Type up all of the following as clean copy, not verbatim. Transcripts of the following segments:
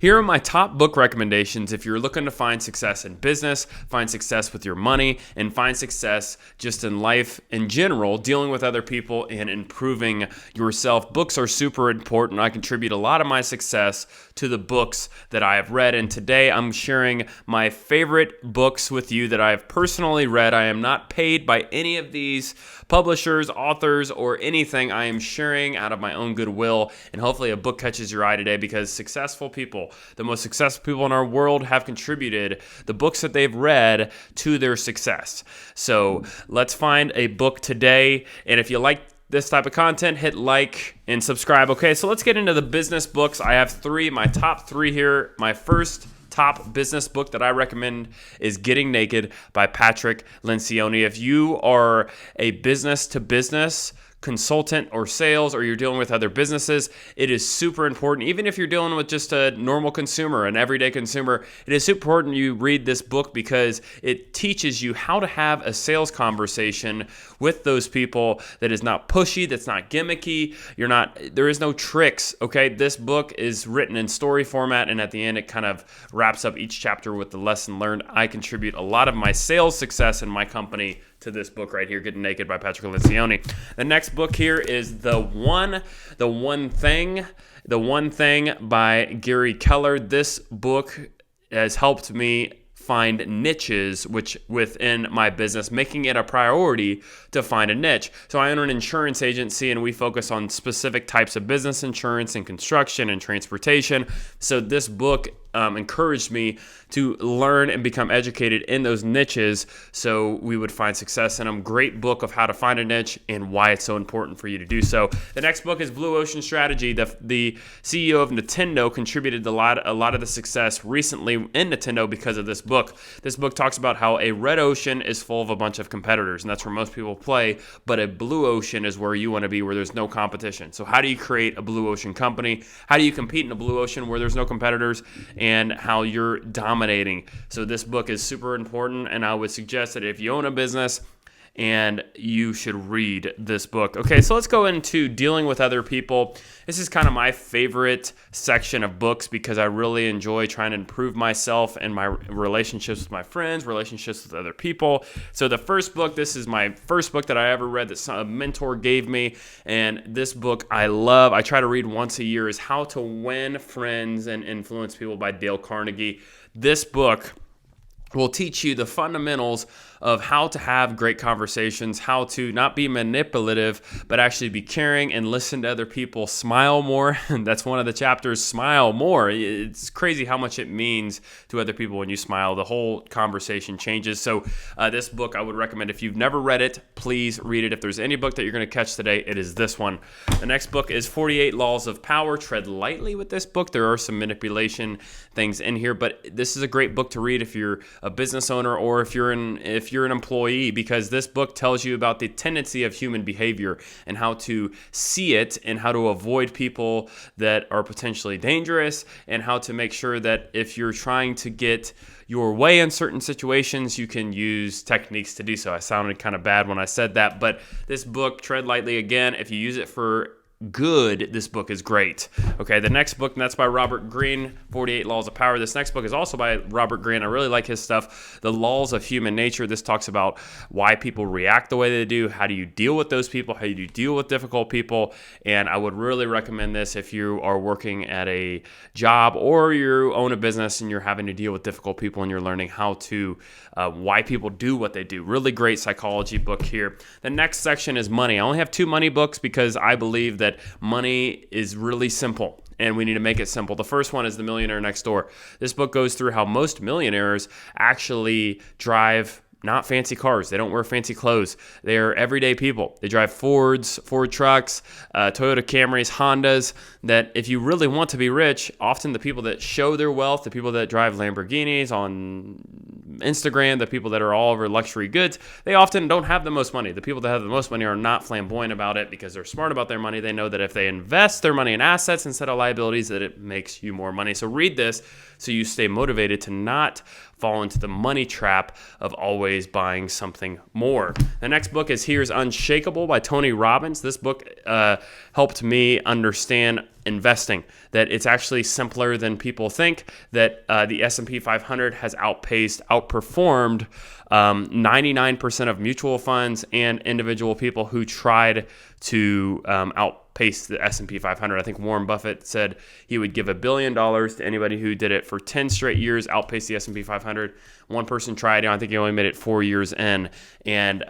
Here are my top book recommendations if you're looking to find success in business, find success with your money, and find success just in life in general, dealing with other people and improving yourself. Books are super important. I contribute a lot of my success to the books that I have read, and today I'm sharing my favorite books with you that I have personally read. I am not paid by any of these publishers, authors, or anything. I am sharing out of my own goodwill, and hopefully a book catches your eye today because successful people, the most successful people in our world, have contributed the books that they've read to their success. So let's find a book today. And if you like this type of content, hit like and subscribe. Okay, so let's get into the business books. I have my top three here. My first top business book that I recommend is Getting Naked by Patrick Lencioni. If you are a business-to-business consultant or sales, or you're dealing with other businesses, it is super important. Even if you're dealing with just a normal consumer, an everyday consumer, it is super important you read this book because it teaches you how to have a sales conversation with those people that is not pushy, that's not gimmicky. There is no tricks, okay? This book is written in story format, and at the end, it kind of wraps up each chapter with the lesson learned. I contribute a lot of my sales success in my company to this book right here, Getting Naked by Patrick Lencioni. The next book here is The One Thing by Gary Keller. This book has helped me find niches within my business, making it a priority to find a niche. So I own an insurance agency, and we focus on specific types of business insurance and construction and transportation. So this book encouraged me to learn and become educated in those niches so we would find success in them. Great book of how to find a niche and why it's so important for you to do so. The next book is Blue Ocean Strategy. The CEO of Nintendo contributed a lot of the success recently in Nintendo because of this book. This book talks about how a red ocean is full of a bunch of competitors, and that's where most people play, but a blue ocean is where you want to be, where there's no competition. So how do you create a blue ocean company? How do you compete in a blue ocean where there's no competitors, and how you're dominating? So this book is super important, and I would suggest that if you own a business, and you should read this book. Okay, so let's go into dealing with other people. This is kind of my favorite section of books because I really enjoy trying to improve myself and my relationships with my friends, relationships with other people. So the first book, this is my first book that I ever read that a mentor gave me, and this book I love. I try to read once a year, is How to Win Friends and Influence People by Dale Carnegie. This book will teach you the fundamentals of how to have great conversations, how to not be manipulative, but actually be caring and listen to other people, smile more. And that's one of the chapters, smile more. It's crazy how much it means to other people when you smile. The whole conversation changes. So this book I would recommend. If you've never read it, please read it. If there's any book that you're going to catch today, it is this one. The next book is 48 Laws of Power. Tread lightly with this book. There are some manipulation things in here, but this is a great book to read if you're a business owner or if you're an employee, because this book tells you about the tendency of human behavior and how to see it and how to avoid people that are potentially dangerous, and how to make sure that if you're trying to get your way in certain situations, you can use techniques to do so. I sounded kind of bad when I said that, but this book, Tread Lightly, again, if you use it for good, this book is great. Okay, the next book, and that's by Robert Greene, 48 Laws of Power. This next book is also by Robert Greene. I really like his stuff. The Laws of Human Nature. This talks about why people react the way they do. How do you deal with those people? How do you deal with difficult people? And I would really recommend this if you are working at a job or you own a business and you're having to deal with difficult people and you're learning how to, why people do what they do. Really great psychology book here. The next section is money. I only have 2 money books because I believe that money is really simple and we need to make it simple. The first one is The Millionaire Next Door. This book goes through how most millionaires actually drive not fancy cars. They don't wear fancy clothes. They're everyday people. They drive Ford trucks, Toyota Camrys, Hondas, that if you really want to be rich, often the people that show their wealth, the people that drive Lamborghinis on Instagram, the people that are all over luxury goods, they often don't have the most money. The people that have the most money are not flamboyant about it because they're smart about their money. They know that if they invest their money in assets instead of liabilities, that it makes you more money. So read this so you stay motivated to not fall into the money trap of always buying something more. The next book is Here's Unshakable by Tony Robbins. This book helped me understand investing, that it's actually simpler than people think, that the S&P 500 has outperformed 99% of mutual funds and individual people who tried to outpace the S&P 500. I think Warren Buffett said he would give $1 billion to anybody who did it for 10 straight years, outpace the S&P 500. One person tried, I think he only made it 4 years in. And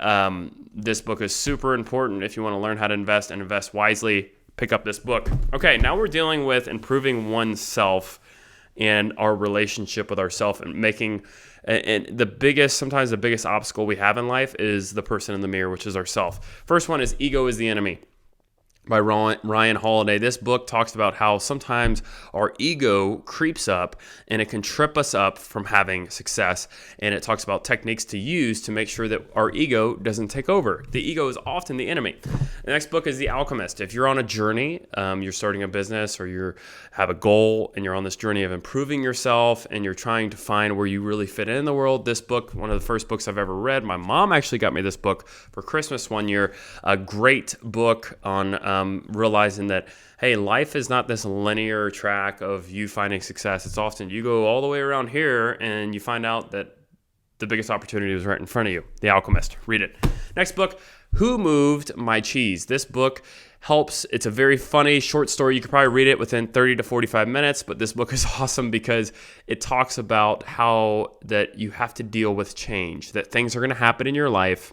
this book is super important if you want to learn how to invest and invest wisely. Pick up this book. Okay, now we're dealing with improving oneself and our relationship with ourselves, and making, and sometimes the biggest obstacle we have in life is the person in the mirror, which is ourself. First one is Ego is the Enemy by Ryan Holiday. This book talks about how sometimes our ego creeps up and it can trip us up from having success. And it talks about techniques to use to make sure that our ego doesn't take over. The ego is often the enemy. The next book is The Alchemist. If you're on a journey, you're starting a business or you have a goal and you're on this journey of improving yourself and you're trying to find where you really fit in the world, this book, one of the first books I've ever read. My mom actually got me this book for Christmas one year. A great book on realizing that, hey, life is not this linear track of you finding success. It's often you go all the way around here and you find out that the biggest opportunity was right in front of you. The Alchemist. Read it. Next book, Who Moved My Cheese? This book helps. It's a very funny short story. You could probably read it within 30 to 45 minutes, but this book is awesome because it talks about how that you have to deal with change, that things are going to happen in your life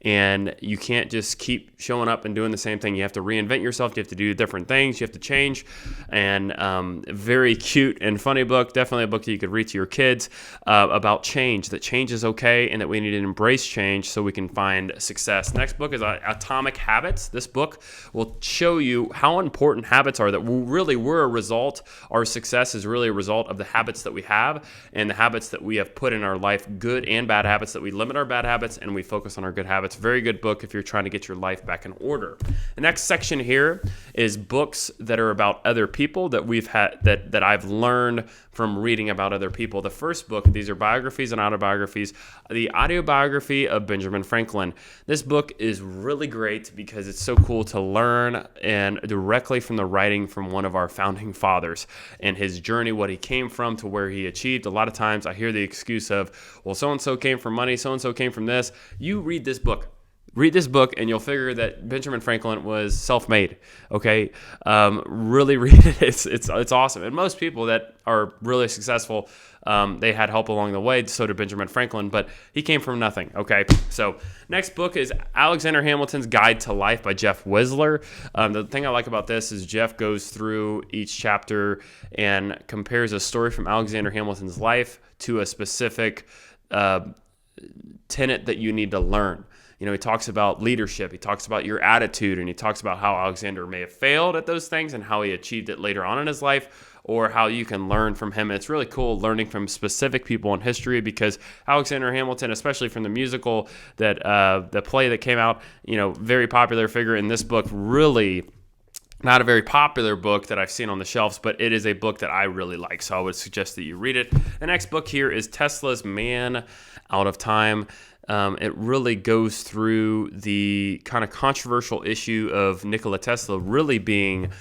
and you can't just keep showing up and doing the same thing. You have to reinvent yourself. You have to do different things. You have to change. And very cute and funny book. Definitely a book that you could read to your kids about change, that change is okay and that we need to embrace change so we can find success. Next book is Atomic Habits. This book will show you how important habits are, that really we're a result. Our success is really a result of the habits that we have and the habits that we have put in our life, good and bad habits, that we limit our bad habits and we focus on our good habits. Very good book if you're trying to get your life back in order. The next section here is books that are about other people that we've had, that I've learned from reading about other people. The first book, these are biographies and autobiographies. The autobiography of Benjamin Franklin. This book is really great because it's so cool to learn and directly from the writing from one of our founding fathers and his journey, what he came from to where he achieved. A lot of times I hear the excuse of, well, so-and-so came from money, so-and-so came from this. You read this book. Read this book and you'll figure that Benjamin Franklin was self-made, okay? Really read it. It's awesome. And most people that are really successful, they had help along the way, so did Benjamin Franklin, but he came from nothing, okay? So next book is Alexander Hamilton's Guide to Life by Jeff Whistler. The thing I like about this is Jeff goes through each chapter and compares a story from Alexander Hamilton's life to a specific tenet that you need to learn. You know, he talks about leadership, he talks about your attitude, and he talks about how Alexander may have failed at those things and how he achieved it later on in his life, or how you can learn from him. And it's really cool learning from specific people in history because Alexander Hamilton, especially from the musical, that the play that came out, you know, very popular figure in this book, really not a very popular book that I've seen on the shelves, but it is a book that I really like, so I would suggest that you read it. The next book here is Tesla's Man Out of Time. It really goes through the kind of controversial issue of Nikola Tesla really being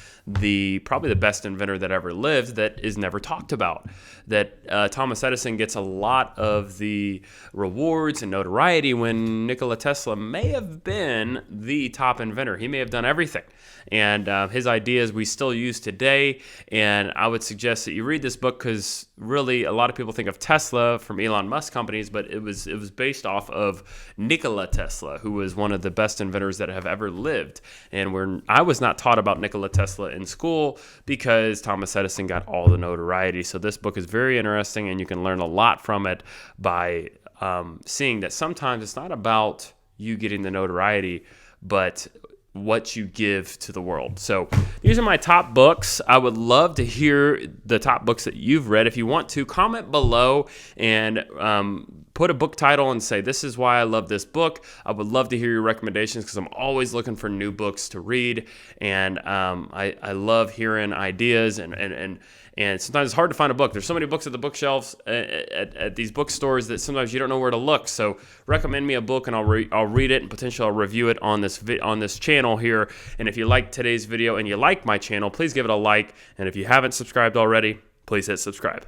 probably the best inventor that ever lived that is never talked about. That Thomas Edison gets a lot of the rewards and notoriety when Nikola Tesla may have been the top inventor. He may have done everything. And his ideas we still use today. And I would suggest that you read this book because really a lot of people think of Tesla from Elon Musk companies, but it was based off of Nikola Tesla, who was one of the best inventors that have ever lived. And I was not taught about Nikola Tesla in school because Thomas Edison got all the notoriety. So this book is very interesting and you can learn a lot from it by seeing that sometimes it's not about you getting the notoriety, but what you give to the world. So these are my top books. I would love to hear the top books that you've read. If you want to, comment below and put a book title and say, this is why I love this book. I would love to hear your recommendations because I'm always looking for new books to read. And I love hearing ideas. And sometimes it's hard to find a book. There's so many books at the bookshelves at these bookstores that sometimes you don't know where to look. So recommend me a book and I'll read it and potentially I'll review it on this channel here. And if you like today's video and you like my channel, please give it a like. And if you haven't subscribed already, please hit subscribe.